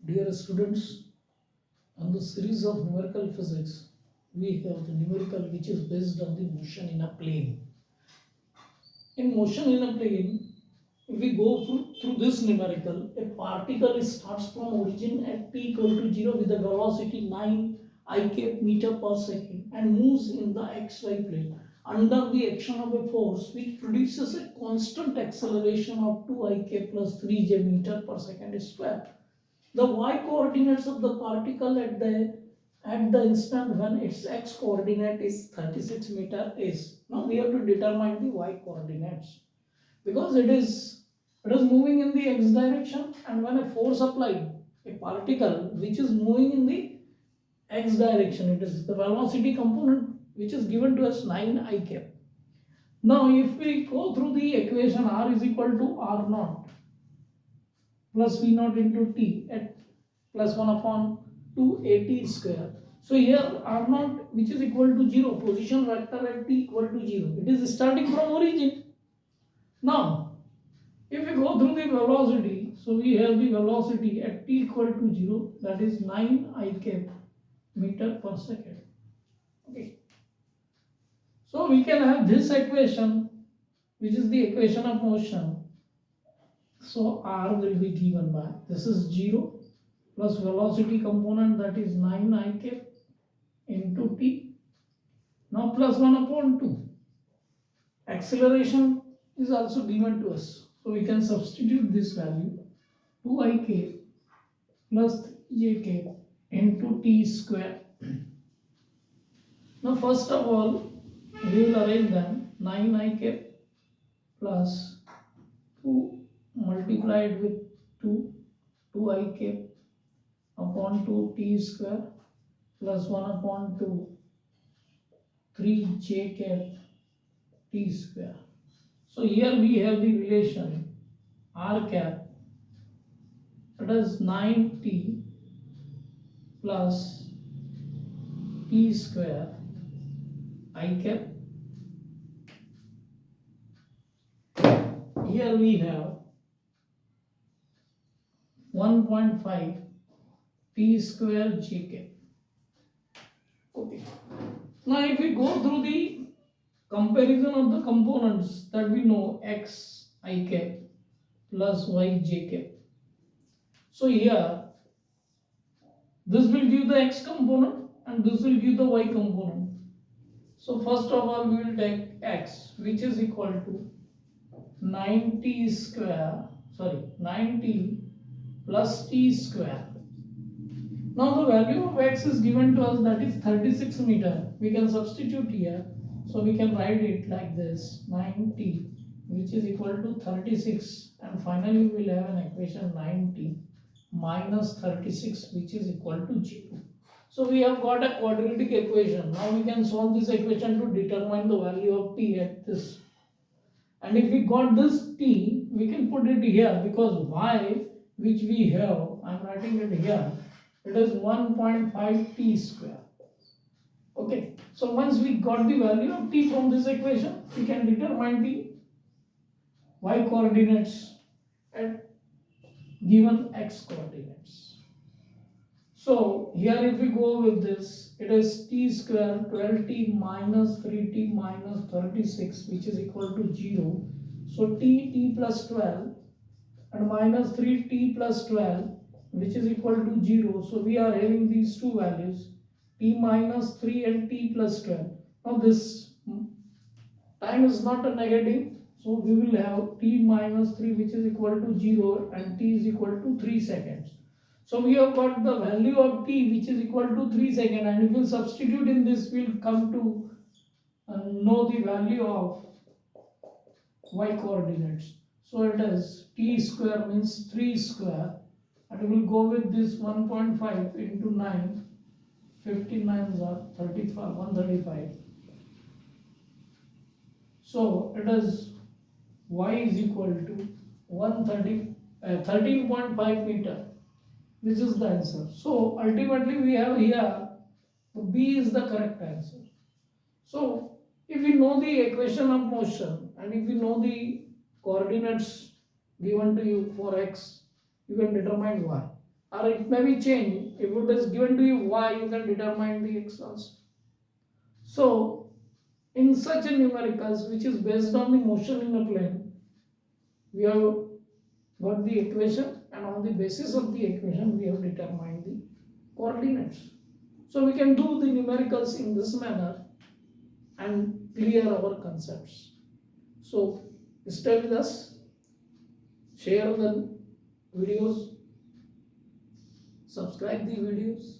Dear students, on the series of numerical physics, we have the numerical which is based on the motion in a plane. In motion in a plane, if we go through this numerical, a particle starts from origin at t equal to 0 with a velocity 9 I cap meter per second and moves in the xy plane under the action of a force which produces a constant acceleration of 2 I cap plus 3 j meter per second square. The y coordinates of the particle at the instant when its x coordinate is 36 meter is. Now we have to determine the y coordinates because it is moving in the x direction, and when a force applied, a particle which is moving in the x direction, it is the velocity component which is given to us 9 I cap. Now if we go through the equation, r is equal to r naught plus v naught into t at plus 1 upon 2 at square. So here r naught which is equal to 0, position vector at t equal to 0. It is starting from origin. Now if we go through the velocity, so we have the velocity at t equal to 0, that is 9 I cap meter per second. Okay. So we can have this equation which is the equation of motion. So r will be given by, this is 0 plus velocity component, that is 9 I cap into t. Now plus 1 upon 2. Acceleration is also given to us. So we can substitute this value, 2 I cap plus 3 j cap into t square. Now first of all, we will arrange them. 9 I cap plus 2 multiplied with 2 I cap upon 2 t square plus 1 upon 2 3 j cap t square. So here we have the relation r cap, that is 9t plus t square I cap. Here we have 1.5 t square j cap. Okay. Now if we go through the comparison of the components, that we know x I cap plus y j cap. So here this will give the x component and this will give the y component. So first of all we will take x, which is equal to 9t plus t square. Now the value of x is given to us, that is 36 meter. We can substitute here. So we can write it like this, 9t which is equal to 36, and finally we will have an equation 9t minus 36 which is equal to 0. So we have got a quadratic equation. Now we can solve this equation to determine the value of t at this. And if we got this t, we can put it here because y which we have, I am writing it here, it is 1.5 t square. Okay, so once we got the value of t from this equation, we can determine the y coordinates at given x coordinates. So here if we go with this, it is t square 12t minus 3t minus 36 which is equal to 0. So t plus 12 and minus 3t plus 12 which is equal to 0. So we are having these two values, t minus 3 and t plus 12. Now this time is not a negative, so we will have t minus 3 which is equal to 0 and t is equal to 3 seconds. So we have got the value of t which is equal to 3 seconds, and if we will substitute in this, we will come to know the value of y coordinates. So it is t square means 3 square, and we will go with this 1.5 into 9, 59 are 35, 135. So it is y is equal to 13.5 meter. This is the answer. So ultimately we have here B is the correct answer. So if we know the equation of motion and if we know the coordinates given to you for x, you can determine y. or it may be changed. If it is given to you y, you can determine the x also. So in such a numericals which is based on the motion in a plane, we have got the equation, and on the basis of the equation we have determined the coordinates. So we can do the numericals in this manner and clear our concepts. So stay with us, share the videos, subscribe the videos,